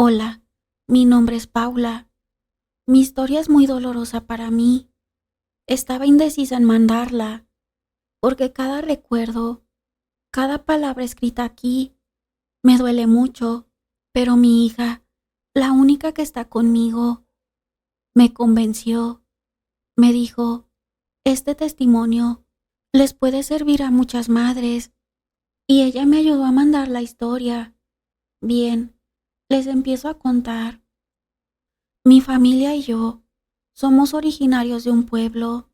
Hola, mi nombre es Paula. Mi historia es muy dolorosa para mí. Estaba indecisa en mandarla, porque cada recuerdo, cada palabra escrita aquí, me duele mucho, pero mi hija, la única que está conmigo, me convenció. Me dijo, este testimonio les puede servir a muchas madres, y ella me ayudó a mandar la historia. Bien, les empiezo a contar. Mi familia y yo somos originarios de un pueblo,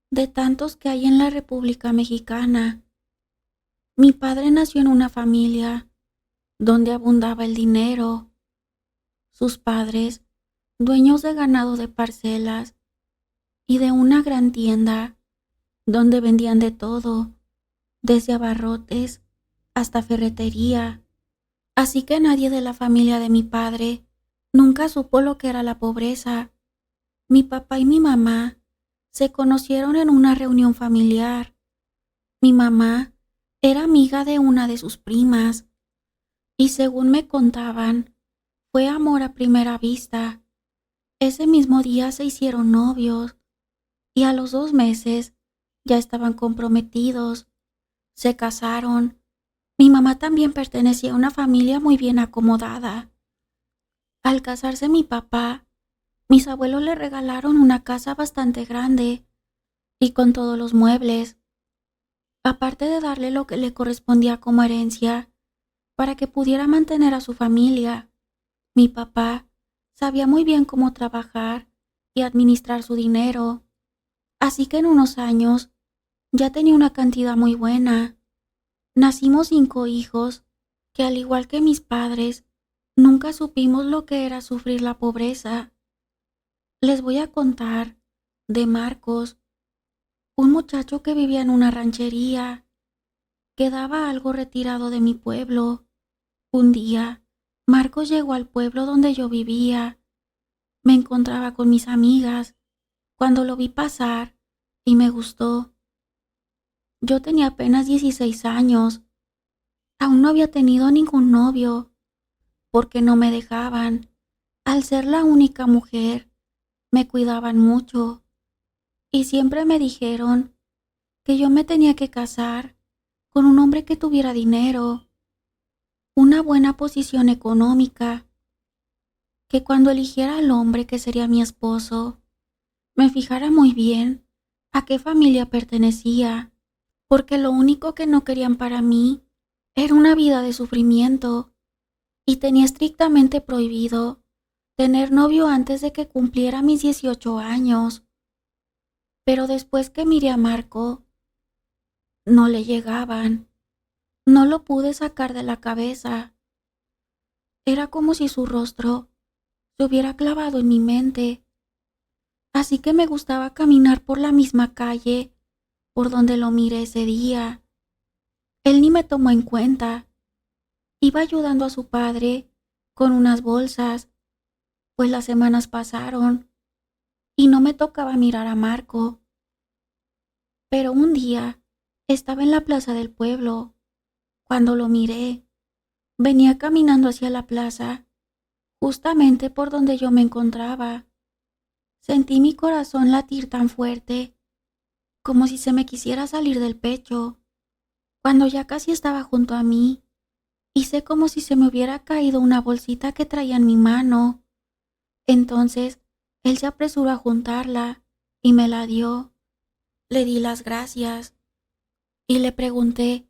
de tantos que hay en la República Mexicana. Mi padre nació en una familia donde abundaba el dinero. Sus padres, dueños de ganado de parcelas y de una gran tienda donde vendían de todo, desde abarrotes hasta ferretería. Así que nadie de la familia de mi padre nunca supo lo que era la pobreza. Mi papá y mi mamá se conocieron en una reunión familiar. Mi mamá era amiga de una de sus primas y según me contaban, fue amor a primera vista. Ese mismo día se hicieron novios y a los 2 meses ya estaban comprometidos. Se casaron. Mi mamá también pertenecía a una familia muy bien acomodada. Al casarse mi papá, mis abuelos le regalaron una casa bastante grande y con todos los muebles, aparte de darle lo que le correspondía como herencia para que pudiera mantener a su familia. Mi papá sabía muy bien cómo trabajar y administrar su dinero, así que en unos años ya tenía una cantidad muy buena. Nacimos 5 hijos que, al igual que mis padres, nunca supimos lo que era sufrir la pobreza. Les voy a contar de Marcos, un muchacho que vivía en una ranchería. Quedaba algo retirado de mi pueblo. Un día, Marcos llegó al pueblo donde yo vivía. Me encontraba con mis amigas cuando lo vi pasar y me gustó. Yo tenía apenas 16 años. Aún no había tenido ningún novio porque no me dejaban. Al ser la única mujer, me cuidaban mucho y siempre me dijeron que yo me tenía que casar con un hombre que tuviera dinero, una buena posición económica, que cuando eligiera al hombre que sería mi esposo, me fijara muy bien a qué familia pertenecía, porque lo único que no querían para mí era una vida de sufrimiento y tenía estrictamente prohibido tener novio antes de que cumpliera mis 18 años. Pero después que miré a Marco, no le llegaban. No lo pude sacar de la cabeza. Era como si su rostro se hubiera clavado en mi mente. Así que me gustaba caminar por la misma calle por donde lo miré ese día. Él ni me tomó en cuenta. Iba ayudando a su padre con unas bolsas, pues las semanas pasaron y no me tocaba mirar a Marco. Pero un día estaba en la plaza del pueblo cuando lo miré. Venía caminando hacia la plaza, justamente por donde yo me encontraba. Sentí mi corazón latir tan fuerte, como si se me quisiera salir del pecho. Cuando ya casi estaba junto a mí, hice como si se me hubiera caído una bolsita que traía en mi mano. Entonces, él se apresuró a juntarla y me la dio. Le di las gracias y le pregunté,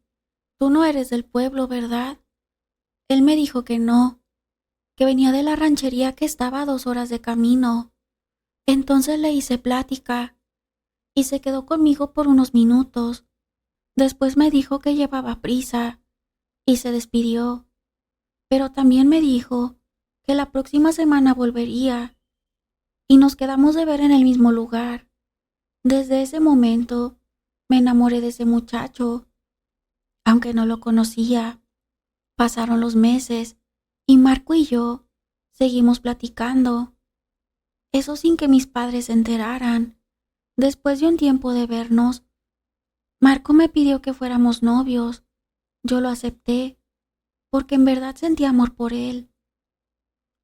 «Tú no eres del pueblo, ¿verdad?». Él me dijo que no, que venía de la ranchería que estaba a 2 horas de camino. Entonces le hice plática y se quedó conmigo por unos minutos. Después me dijo que llevaba prisa y se despidió, pero también me dijo que la próxima semana volvería y nos quedamos de ver en el mismo lugar. Desde ese momento me enamoré de ese muchacho, aunque no lo conocía. Pasaron los meses y Marco y yo seguimos platicando, eso sin que mis padres se enteraran. Después de un tiempo de vernos, Marco me pidió que fuéramos novios. Yo lo acepté porque en verdad sentía amor por él.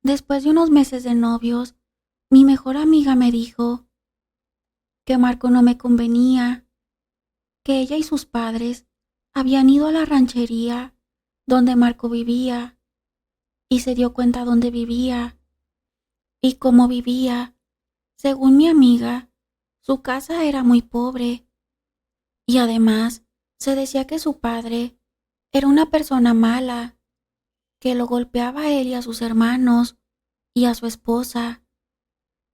Después de unos meses de novios, mi mejor amiga me dijo que Marco no me convenía, que ella y sus padres habían ido a la ranchería donde Marco vivía y se dio cuenta dónde vivía y cómo vivía. Según mi amiga, su casa era muy pobre y además se decía que su padre era una persona mala, que lo golpeaba a él y a sus hermanos y a su esposa.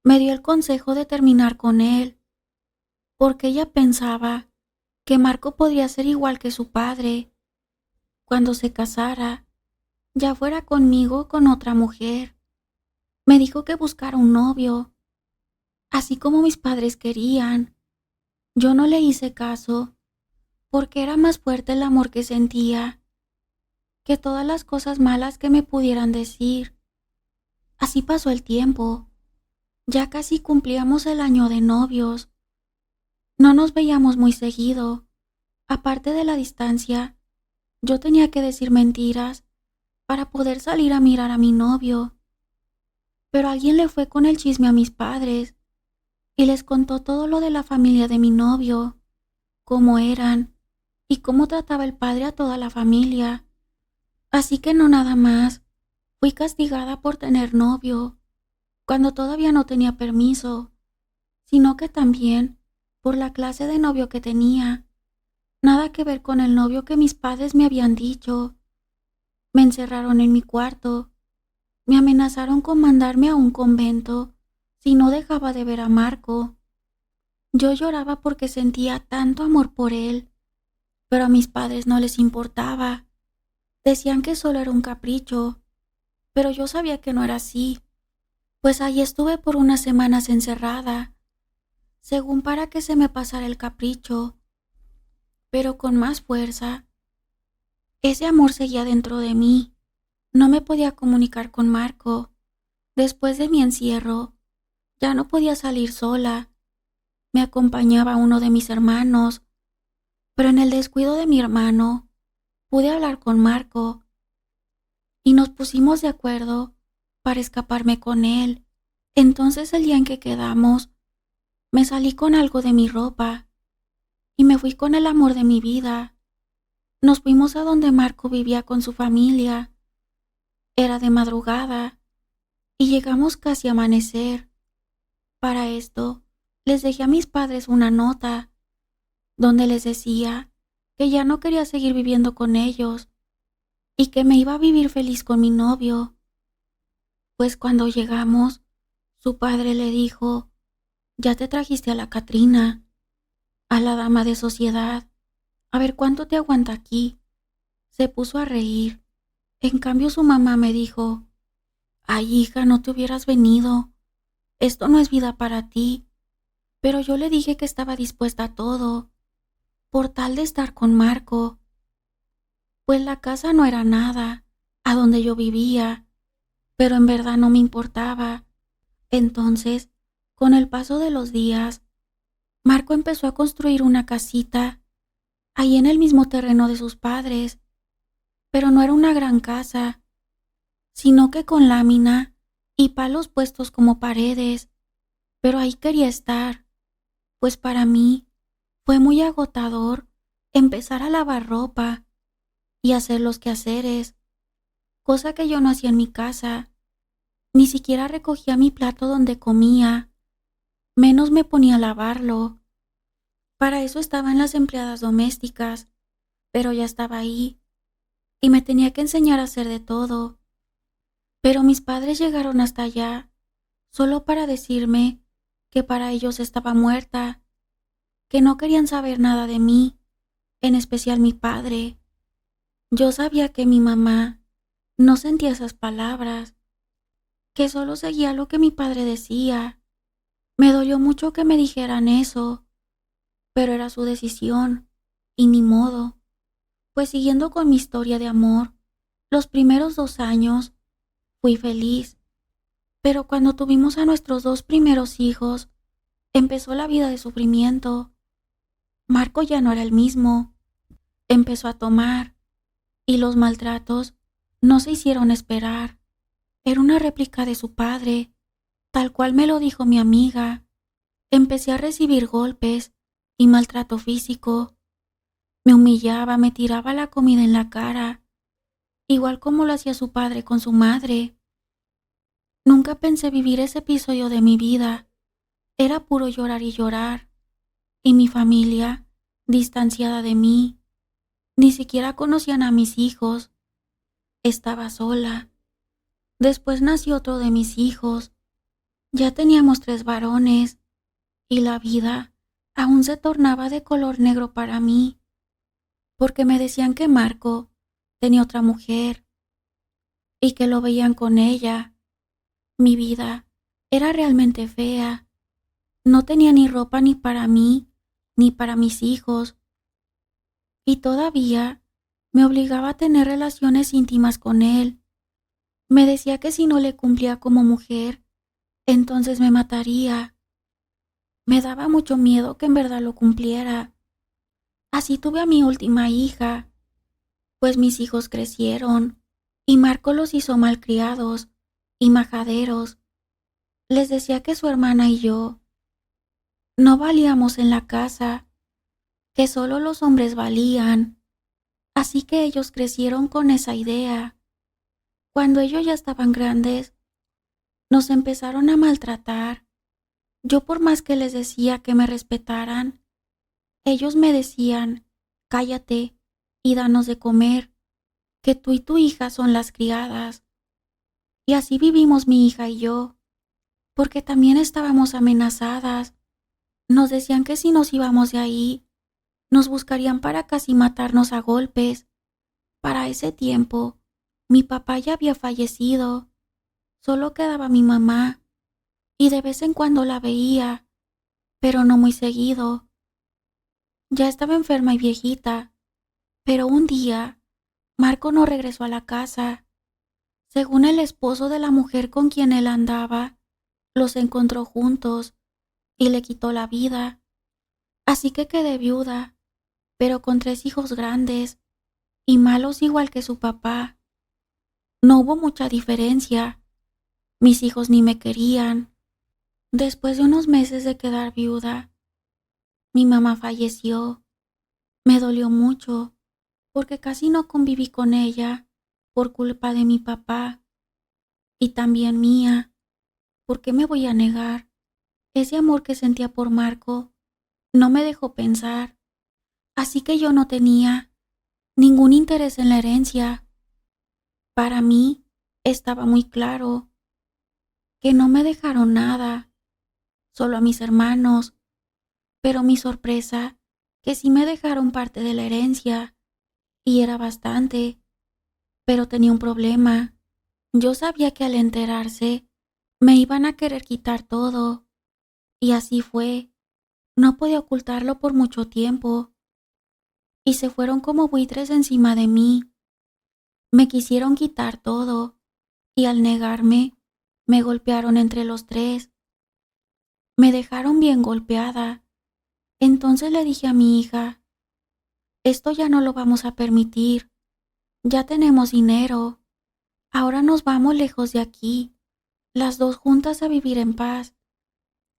Me dio el consejo de terminar con él, porque ella pensaba que Marco podría ser igual que su padre cuando se casara, ya fuera conmigo o con otra mujer. Me dijo que buscara un novio, así como mis padres querían. Yo no le hice caso, porque era más fuerte el amor que sentía que todas las cosas malas que me pudieran decir. Así pasó el tiempo. Ya casi cumplíamos el año de novios. No nos veíamos muy seguido. Aparte de la distancia, yo tenía que decir mentiras para poder salir a mirar a mi novio. Pero alguien le fue con el chisme a mis padres y les contó todo lo de la familia de mi novio, cómo eran y cómo trataba el padre a toda la familia. Así que no nada más fui castigada por tener novio, cuando todavía no tenía permiso, sino que también por la clase de novio que tenía. Nada que ver con el novio que mis padres me habían dicho. Me encerraron en mi cuarto, me amenazaron con mandarme a un convento si no dejaba de ver a Marco. Yo lloraba porque sentía tanto amor por él, pero a mis padres no les importaba. Decían que solo era un capricho, pero yo sabía que no era así, pues ahí estuve por unas semanas encerrada, según para que se me pasara el capricho, pero con más fuerza. Ese amor seguía dentro de mí. No me podía comunicar con Marco. Después de mi encierro, ya no podía salir sola. Me acompañaba uno de mis hermanos, pero en el descuido de mi hermano, pude hablar con Marco y nos pusimos de acuerdo para escaparme con él. Entonces el día en que quedamos, me salí con algo de mi ropa y me fui con el amor de mi vida. Nos fuimos a donde Marco vivía con su familia. Era de madrugada y llegamos casi a amanecer. Para esto, les dejé a mis padres una nota donde les decía que ya no quería seguir viviendo con ellos y que me iba a vivir feliz con mi novio. Pues cuando llegamos, su padre le dijo: «Ya te trajiste a la Catrina, a la dama de sociedad. A ver cuánto te aguanta aquí». Se puso a reír. En cambio su mamá me dijo: «Ay, hija, no te hubieras venido. Esto no es vida para ti». Pero yo le dije que estaba dispuesta a todo, por tal de estar con Marco. Pues la casa no era nada, a donde yo vivía, pero en verdad no me importaba. Entonces, con el paso de los días, Marco empezó a construir una casita ahí en el mismo terreno de sus padres, pero no era una gran casa, sino que con lámina y palos puestos como paredes, pero ahí quería estar, pues para mí fue muy agotador empezar a lavar ropa y hacer los quehaceres, cosa que yo no hacía en mi casa. Ni siquiera recogía mi plato donde comía, menos me ponía a lavarlo. Para eso estaban las empleadas domésticas, pero ya estaba ahí y me tenía que enseñar a hacer de todo. Pero mis padres llegaron hasta allá solo para decirme que para ellos estaba muerta, que no querían saber nada de mí, en especial mi padre. Yo sabía que mi mamá no sentía esas palabras, que solo seguía lo que mi padre decía. Me dolió mucho que me dijeran eso, pero era su decisión, y ni modo. Pues siguiendo con mi historia de amor, los primeros 2 años fui feliz, pero cuando tuvimos a nuestros 2 primeros hijos, empezó la vida de sufrimiento. Marco ya no era el mismo, empezó a tomar, y los maltratos no se hicieron esperar. Era una réplica de su padre, tal cual me lo dijo mi amiga. Empecé a recibir golpes y maltrato físico. Me humillaba, me tiraba la comida en la cara, igual como lo hacía su padre con su madre. Nunca pensé vivir ese episodio de mi vida. Era puro llorar y llorar. Y mi familia, distanciada de mí, ni siquiera conocían a mis hijos. Estaba sola. Después nació otro de mis hijos. Ya teníamos 3 varones, y la vida aún se tornaba de color negro para mí, porque me decían que Marco tenía otra mujer y que lo veían con ella. Mi vida era realmente fea. No tenía ni ropa ni para mí, ni para mis hijos, y todavía me obligaba a tener relaciones íntimas con él. Me decía que si no le cumplía como mujer, entonces me mataría. Me daba mucho miedo que en verdad lo cumpliera. Así tuve a mi última hija, pues mis hijos crecieron y Marco los hizo malcriados y majaderos. Les decía que su hermana y yo no valíamos en la casa, que solo los hombres valían. Así que ellos crecieron con esa idea. Cuando ellos ya estaban grandes, nos empezaron a maltratar. Yo por más que les decía que me respetaran, ellos me decían, cállate y danos de comer, que tú y tu hija son las criadas. Y así vivimos mi hija y yo, porque también estábamos amenazadas. Nos decían que si nos íbamos de ahí, nos buscarían para casi matarnos a golpes. Para ese tiempo, mi papá ya había fallecido. Solo quedaba mi mamá, y de vez en cuando la veía, pero no muy seguido. Ya estaba enferma y viejita, pero un día, Marco no regresó a la casa. Según el esposo de la mujer con quien él andaba, los encontró juntos y le quitó la vida. Así que quedé viuda, pero con 3 hijos grandes y malos igual que su papá. No hubo mucha diferencia. Mis hijos ni me querían. Después de unos meses de quedar viuda, mi mamá falleció. Me dolió mucho porque casi no conviví con ella por culpa de mi papá y también mía. ¿Por qué me voy a negar? Ese amor que sentía por Marco no me dejó pensar, así que yo no tenía ningún interés en la herencia. Para mí estaba muy claro que no me dejaron nada, solo a mis hermanos, pero mi sorpresa que sí me dejaron parte de la herencia, y era bastante, pero tenía un problema. Yo sabía que al enterarse me iban a querer quitar todo, y así fue. No podía ocultarlo por mucho tiempo, y se fueron como buitres encima de mí. Me quisieron quitar todo, y al negarme, me golpearon entre los 3. Me dejaron bien golpeada. Entonces le dije a mi hija, esto ya no lo vamos a permitir. Ya tenemos dinero. Ahora nos vamos lejos de aquí, las 2 juntas a vivir en paz.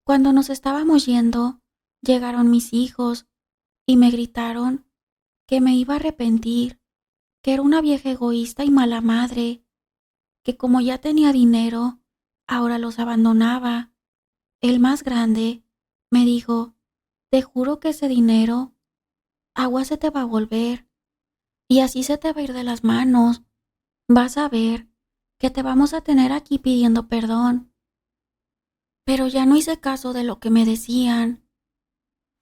Cuando nos estábamos yendo, llegaron mis hijos y me gritaron que me iba a arrepentir, que era una vieja egoísta y mala madre, que como ya tenía dinero, ahora los abandonaba. El más grande me dijo, te juro que ese dinero, agua se te va a volver, y así se te va a ir de las manos. Vas a ver que te vamos a tener aquí pidiendo perdón. Pero ya no hice caso de lo que me decían.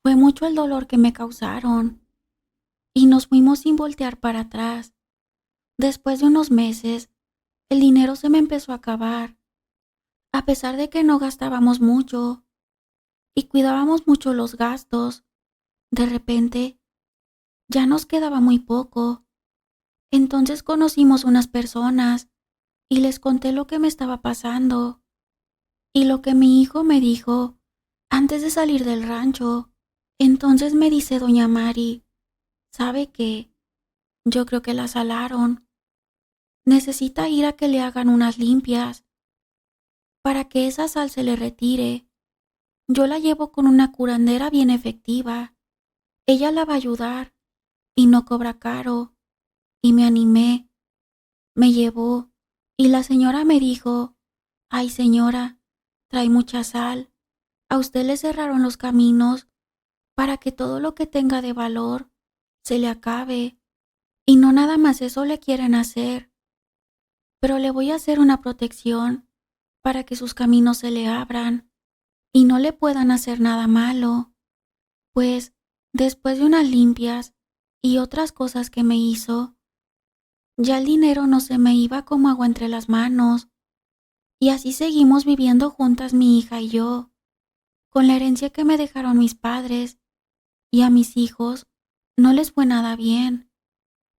Fue mucho el dolor que me causaron, y nos fuimos sin voltear para atrás. Después de unos meses, el dinero se me empezó a acabar, a pesar de que no gastábamos mucho y cuidábamos mucho los gastos. De repente, ya nos quedaba muy poco. Entonces conocimos unas personas y les conté lo que me estaba pasando y lo que mi hijo me dijo antes de salir del rancho. Entonces me dice doña Mari, ¿sabe qué? Yo creo que la salaron. necesita ir a que le hagan unas limpias para que esa sal se le retire. Yo la llevo con una curandera bien efectiva. Ella la va a ayudar y no cobra caro. Y me animé, me llevó y la señora me dijo, ay señora, trae mucha sal. A usted le cerraron los caminos para que todo lo que tenga de valor se le acabe. Y no nada más eso le quieren hacer, pero le voy a hacer una protección para que sus caminos se le abran y no le puedan hacer nada malo. Pues, después de unas limpias y otras cosas que me hizo, ya el dinero no se me iba como agua entre las manos. Y así seguimos viviendo juntas mi hija y yo, con la herencia que me dejaron mis padres, y a mis hijos no les fue nada bien.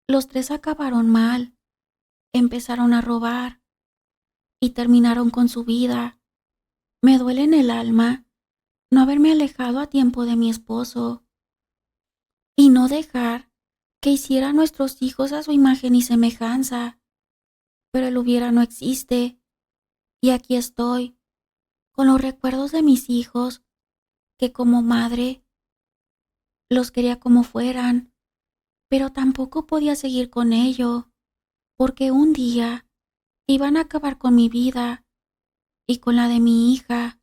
Los tres acabaron mal, empezaron a robar y terminaron con su vida. Me duele en el alma no haberme alejado a tiempo de mi esposo y no dejar que hiciera a nuestros hijos a su imagen y semejanza. Pero el hubiera no existe, y aquí estoy, con los recuerdos de mis hijos, que como madre los quería como fueran, pero tampoco podía seguir con ello, porque un día iban a acabar con mi vida y con la de mi hija.